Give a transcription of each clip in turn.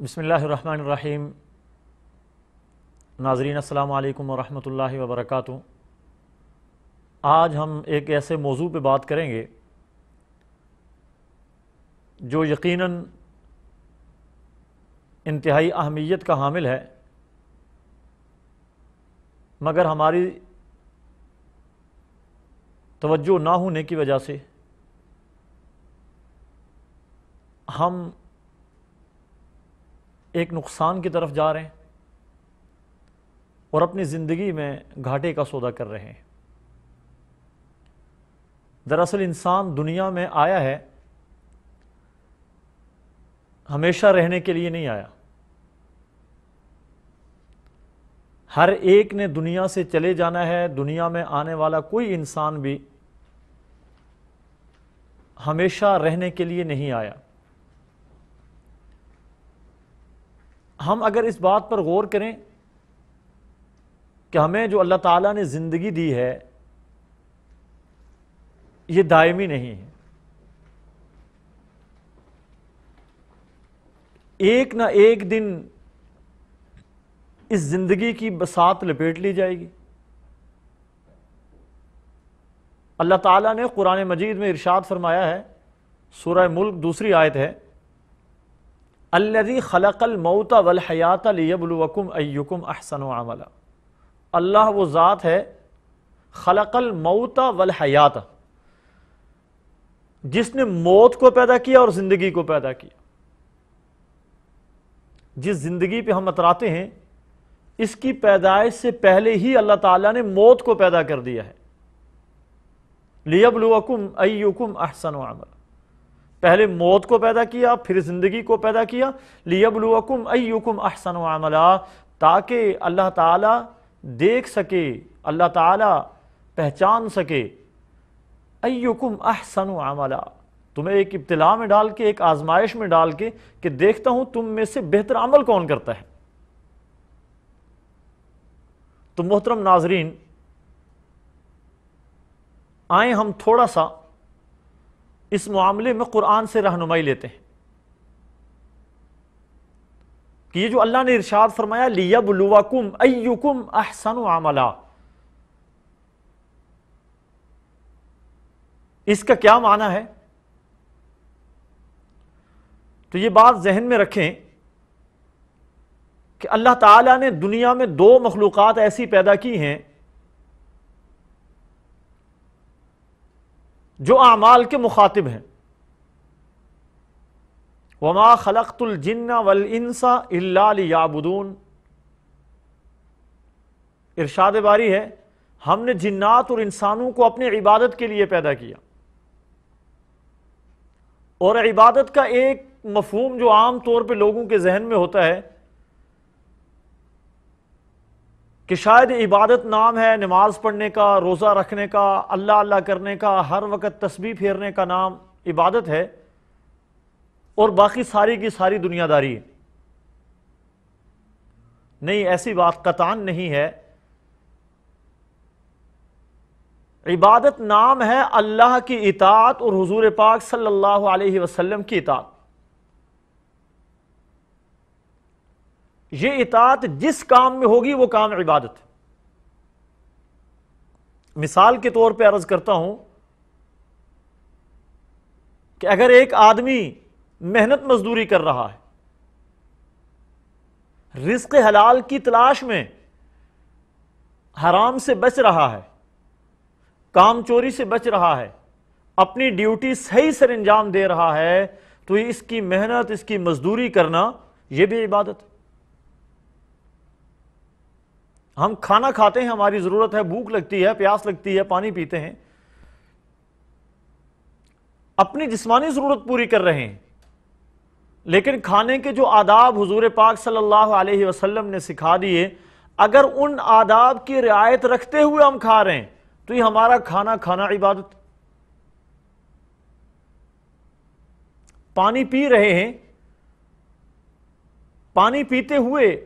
بسم اللہ الرحمن الرحیم۔ ناظرین السلام علیکم ورحمۃ اللہ وبرکاتہ۔ آج ہم ایک ایسے موضوع پہ بات کریں گے جو یقیناً انتہائی اہمیت کا حامل ہے، مگر ہماری توجہ نہ ہونے کی وجہ سے ہم ایک نقصان کی طرف جا رہے ہیں اور اپنی زندگی میں گھاٹے کا سودا کر رہے ہیں۔ دراصل انسان دنیا میں آیا ہے، ہمیشہ رہنے کے لیے نہیں آیا۔ ہر ایک نے دنیا سے چلے جانا ہے۔ دنیا میں آنے والا کوئی انسان بھی ہمیشہ رہنے کے لیے نہیں آیا۔ ہم اگر اس بات پر غور کریں کہ ہمیں جو اللہ تعالیٰ نے زندگی دی ہے یہ دائمی نہیں ہے، ایک نہ ایک دن اس زندگی کی بساط لپیٹ لی جائے گی۔ اللہ تعالیٰ نے قرآن مجید میں ارشاد فرمایا ہے، سورہ ملک دوسری آیت ہے، الذی خلق الموت والحیات لیبلوکم ایکم احسن عملا۔ اللہ وہ ذات ہے خلق الموت والحیات، جس نے موت کو پیدا کیا اور زندگی کو پیدا کیا۔ جس زندگی پہ ہم اتراتے ہیں اس کی پیدائش سے پہلے ہی اللہ تعالیٰ نے موت کو پیدا کر دیا ہے۔ لیبلوکم ایکم احسن عملا، پہلے موت کو پیدا کیا پھر زندگی کو پیدا کیا، لیبلوکم ایکم احسن عملا، تاکہ اللہ تعالیٰ دیکھ سکے، اللہ تعالیٰ پہچان سکے، ایکم احسن عملا، تمہیں ایک ابتلاء میں ڈال کے، ایک آزمائش میں ڈال کے کہ دیکھتا ہوں تم میں سے بہتر عمل کون کرتا ہے۔ تو محترم ناظرین، آئیں ہم تھوڑا سا اس معاملے میں قرآن سے رہنمائی لیتے ہیں کہ یہ جو اللہ نے ارشاد فرمایا لیبلوکم ایکم احسن عملا، اس کا کیا معنی ہے؟ تو یہ بات ذہن میں رکھیں کہ اللہ تعالیٰ نے دنیا میں دو مخلوقات ایسی پیدا کی ہیں جو اعمال کے مخاطب ہیں۔ وَمَا خَلَقْتُ الْجِنَّ وَالْإِنسَ إِلَّا لِيَعْبُدُونَ، ارشاد باری ہے ہم نے جنات اور انسانوں کو اپنی عبادت کے لیے پیدا کیا۔ اور عبادت کا ایک مفہوم جو عام طور پہ لوگوں کے ذہن میں ہوتا ہے کہ شاید عبادت نام ہے نماز پڑھنے کا، روزہ رکھنے کا، اللہ اللہ کرنے کا، ہر وقت تسبیح پھیرنے کا نام عبادت ہے، اور باقی ساری کی ساری دنیا داری ہے۔ نہیں، ایسی بات قطعاً نہیں ہے۔ عبادت نام ہے اللہ کی اطاعت اور حضور پاک صلی اللہ علیہ وسلم کی اطاعت۔ یہ اطاعت جس کام میں ہوگی وہ کام عبادت ہے۔ مثال کے طور پہ عرض کرتا ہوں کہ اگر ایک آدمی محنت مزدوری کر رہا ہے، رزق حلال کی تلاش میں حرام سے بچ رہا ہے، کام چوری سے بچ رہا ہے، اپنی ڈیوٹی صحیح سر انجام دے رہا ہے، تو اس کی محنت، اس کی مزدوری کرنا یہ بھی عبادت ہے۔ ہم کھانا کھاتے ہیں، ہماری ضرورت ہے، بھوک لگتی ہے، پیاس لگتی ہے، پانی پیتے ہیں، اپنی جسمانی ضرورت پوری کر رہے ہیں، لیکن کھانے کے جو آداب حضور پاک صلی اللہ علیہ وسلم نے سکھا دیے، اگر ان آداب کی رعایت رکھتے ہوئے ہم کھا رہے ہیں تو یہ ہمارا کھانا عبادت۔ پانی پی رہے ہیں، پانی پیتے ہوئے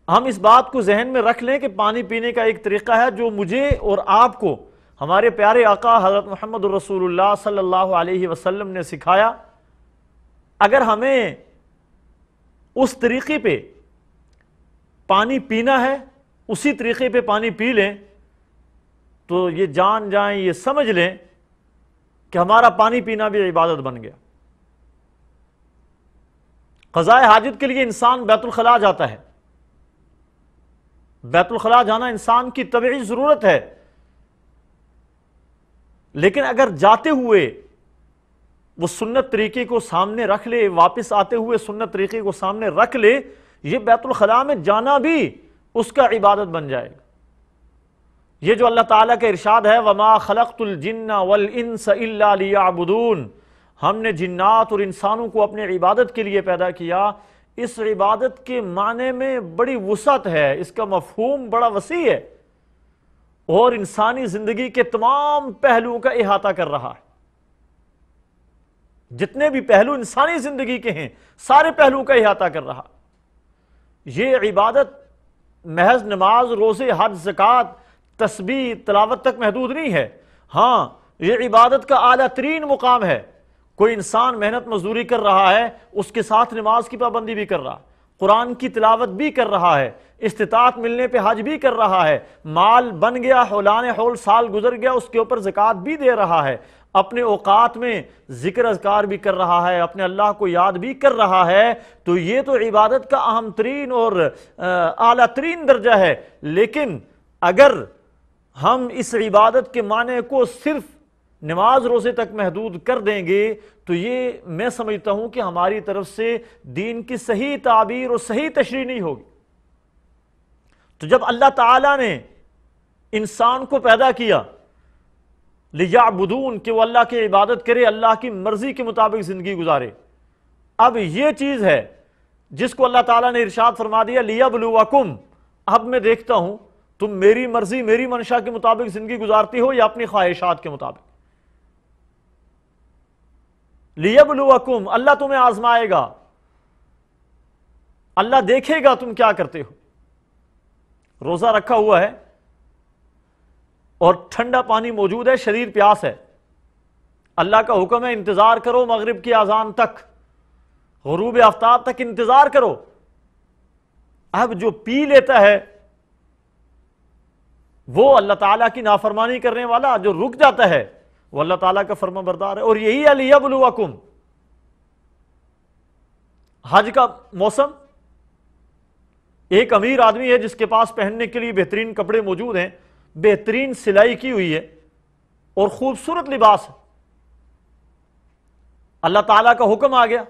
ہم اس بات کو ذہن میں رکھ لیں کہ پانی پینے کا ایک طریقہ ہے جو مجھے اور آپ کو ہمارے پیارے آقا حضرت محمد الرسول اللہ صلی اللہ علیہ وسلم نے سکھایا، اگر ہمیں اس طریقے پہ پانی پینا ہے اسی طریقے پہ پانی پی لیں تو یہ جان جائیں، یہ سمجھ لیں کہ ہمارا پانی پینا بھی عبادت بن گیا۔ قضاء حاجت کے لیے انسان بیت الخلاء جاتا ہے، بیت الخلاء جانا انسان کی طبعی ضرورت ہے، لیکن اگر جاتے ہوئے وہ سنت طریقے کو سامنے رکھ لے، واپس آتے ہوئے سنت طریقے کو سامنے رکھ لے، یہ بیت الخلاء میں جانا بھی اس کا عبادت بن جائے گا۔ یہ جو اللہ تعالیٰ کا ارشاد ہے وَمَا خَلَقْتُ الْجِنَّ وَالْإِنسَ إِلَّا لِيَعْبُدُونَ، ہم نے جنات اور انسانوں کو اپنے عبادت کے لیے پیدا کیا، اس عبادت کے معنی میں بڑی وسعت ہے، اس کا مفہوم بڑا وسیع ہے اور انسانی زندگی کے تمام پہلوؤں کا احاطہ کر رہا ہے۔ جتنے بھی پہلو انسانی زندگی کے ہیں سارے پہلوؤں کا احاطہ کر رہا۔ یہ عبادت محض نماز، روزے، حج، زکوٰۃ، تسبیح، تلاوت تک محدود نہیں ہے، ہاں یہ عبادت کا اعلیٰ ترین مقام ہے۔ کوئی انسان محنت مزدوری کر رہا ہے، اس کے ساتھ نماز کی پابندی بھی کر رہا، قرآن کی تلاوت بھی کر رہا ہے، استطاعت ملنے پہ حج بھی کر رہا ہے، مال بن گیا، حولان حول سال گزر گیا، اس کے اوپر زکوٰۃ بھی دے رہا ہے، اپنے اوقات میں ذکر اذکار بھی کر رہا ہے، اپنے اللہ کو یاد بھی کر رہا ہے، تو یہ تو عبادت کا اہم ترین اور اعلیٰ ترین درجہ ہے۔ لیکن اگر ہم اس عبادت کے معنی کو صرف نماز روزے تک محدود کر دیں گے تو یہ میں سمجھتا ہوں کہ ہماری طرف سے دین کی صحیح تعبیر اور صحیح تشریح نہیں ہوگی۔ تو جب اللہ تعالیٰ نے انسان کو پیدا کیا لِيَعْبُدُونَ کہ وہ اللہ کی عبادت کرے، اللہ کی مرضی کے مطابق زندگی گزارے، اب یہ چیز ہے جس کو اللہ تعالیٰ نے ارشاد فرما دیا لِيَبْلُوَكُمْ، اب میں دیکھتا ہوں تم میری مرضی میری منشا کے مطابق زندگی گزارتی ہو یا اپنی خواہشات کے مطابق۔ لِيَبْلُوَكُمْ، اللہ تمہیں آزمائے گا، اللہ دیکھے گا تم کیا کرتے ہو۔ روزہ رکھا ہوا ہے اور ٹھنڈا پانی موجود ہے، شدید پیاس ہے، اللہ کا حکم ہے انتظار کرو مغرب کی اذان تک، غروب آفتاب تک انتظار کرو۔ اب جو پی لیتا ہے وہ اللہ تعالیٰ کی نافرمانی کرنے والا، جو رک جاتا ہے وہ اللہ تعالیٰ کا فرما بردار ہے۔ اور یہی ہے لِيَبْلُوَكُمْ۔ حج کا موسم، ایک امیر آدمی ہے جس کے پاس پہننے کے لیے بہترین کپڑے موجود ہیں، بہترین سلائی کی ہوئی ہے اور خوبصورت لباس ہے، اللہ تعالیٰ کا حکم آ گیا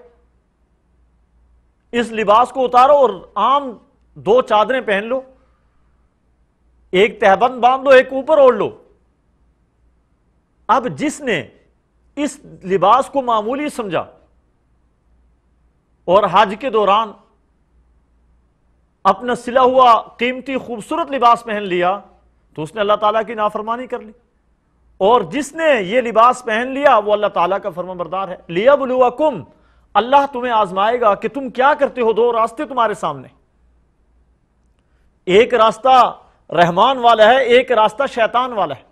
اس لباس کو اتارو اور عام 2 چادریں پہن لو، ایک تہبند باندھ لو، ایک اوپر اوڑھ لو۔ اب جس نے اس لباس کو معمولی سمجھا اور حج کے دوران اپنا سلا ہوا قیمتی خوبصورت لباس پہن لیا تو اس نے اللہ تعالیٰ کی نافرمانی کر لی، اور جس نے یہ لباس پہن لیا وہ اللہ تعالیٰ کا فرما بردار ہے۔ لِيَبْلُوَكُمْ، اللہ تمہیں آزمائے گا کہ تم کیا کرتے ہو۔ 2 راستے تمہارے سامنے، ایک راستہ رحمان والا ہے، ایک راستہ شیطان والا ہے۔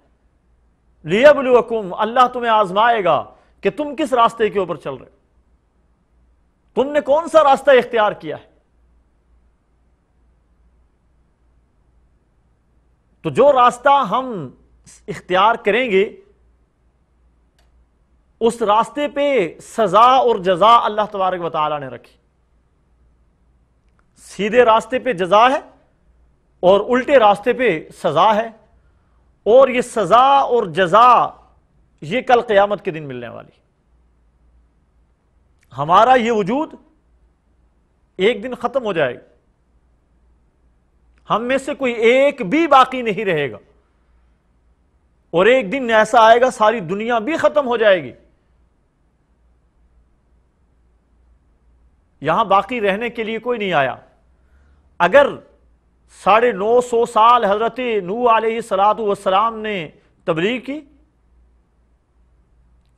لِيَبْلُوَكُمْ، اللہ تمہیں آزمائے گا کہ تم کس راستے کے اوپر چل رہے، تم نے کون سا راستہ اختیار کیا ہے۔ تو جو راستہ ہم اختیار کریں گے اس راستے پہ سزا اور جزا اللہ تبارک و تعالی نے رکھی۔ سیدھے راستے پہ جزا ہے اور الٹے راستے پہ سزا ہے، اور یہ سزا اور جزا یہ کل قیامت کے دن ملنے والی۔ ہمارا یہ وجود ایک دن ختم ہو جائے گا، ہم میں سے کوئی ایک بھی باقی نہیں رہے گا، اور ایک دن ایسا آئے گا ساری دنیا بھی ختم ہو جائے گی، یہاں باقی رہنے کے لیے کوئی نہیں آیا۔ اگر 950 سال حضرت نوح علیہ السلام نے تبلیغ کی،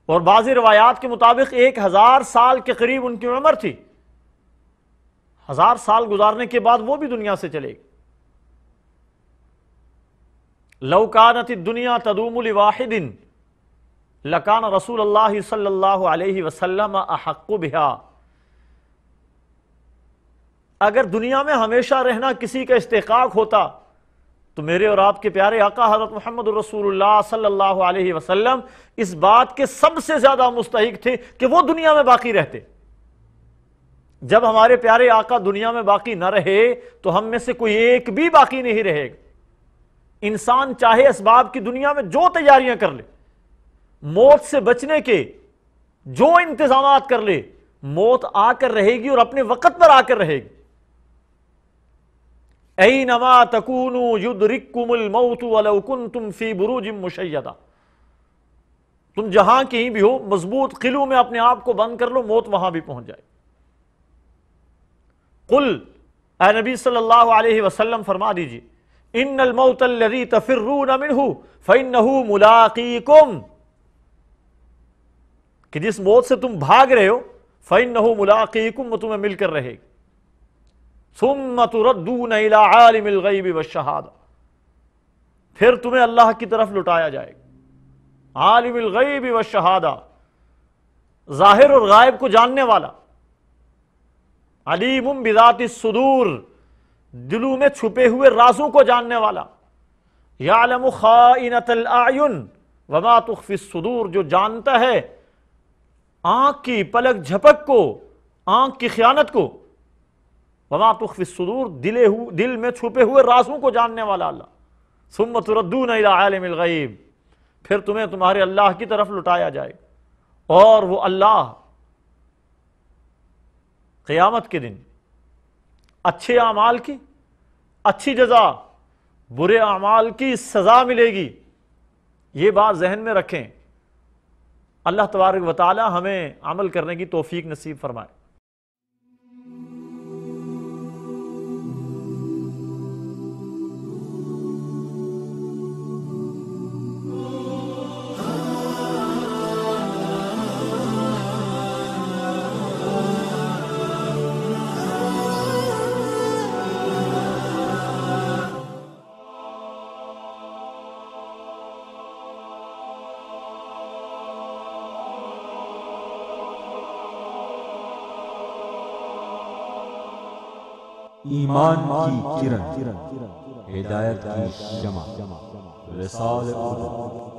اور بعض روایات کے مطابق 1000 سال کے قریب ان کی عمر تھی، 1000 سال گزارنے کے بعد وہ بھی دنیا سے چلے گی۔ لو کانت الدنیا تدوم لواحد لکان رسول اللہ صلی اللہ علیہ وسلم احق بها، اگر دنیا میں ہمیشہ رہنا کسی کا استحقاق ہوتا تو میرے اور آپ کے پیارے آقا حضرت محمد رسول اللہ صلی اللہ علیہ وسلم اس بات کے سب سے زیادہ مستحق تھے کہ وہ دنیا میں باقی رہتے۔ جب ہمارے پیارے آقا دنیا میں باقی نہ رہے تو ہم میں سے کوئی ایک بھی باقی نہیں رہے گا۔ انسان چاہے اسباب کی دنیا میں جو تیاریاں کر لے، موت سے بچنے کے جو انتظامات کر لے، موت آ کر رہے گی اور اپنے وقت پر آ کر رہے گی۔ اینما تکونوا یدرککم الموت ولو کنتم فی بروج مشیدہ، تم جہاں کہیں بھی ہو مضبوط قلعوں میں اپنے آپ کو بند کر لو، موت وہاں بھی پہنچ جائے۔ قل، اے نبی صلی اللہ علیہ وسلم فرما دیجئے، ان الموت الذی تفرون منہ فانہ ملاقیکم، کہ جس موت سے تم بھاگ رہے ہو فانہ ملاقیکم، وہ تمہیں مل کر رہے گی۔ ثم تردون الی عالم الغیب والشہادہ، پھر تمہیں اللہ کی طرف لٹایا جائے گا۔ عالم الغیب والشہادہ، ظاہر اور غائب کو جاننے والا، علیم بذات الصدور، دلوں میں چھپے ہوئے رازوں کو جاننے والا، یعلم خائنۃ الاعین وما تخفی الصدور، جو جانتا ہے آنکھ کی پلک جھپک کو، آنکھ کی خیانت کو، وما تخفی الصدور، دل میں چھپے ہوئے رازوں کو جاننے والا اللہ۔ ثم تردون الی عالم الغیب، پھر تمہیں تمہارے اللہ کی طرف لٹایا جائے گا، اور وہ اللہ قیامت کے دن اچھے اعمال کی اچھی جزا، برے اعمال کی سزا ملے گی۔ یہ بات ذہن میں رکھیں۔ اللہ تبارک و تعالی ہمیں عمل کرنے کی توفیق نصیب فرمائے۔ ایمان کی کرن، ہدایت کی شمع، رسالہ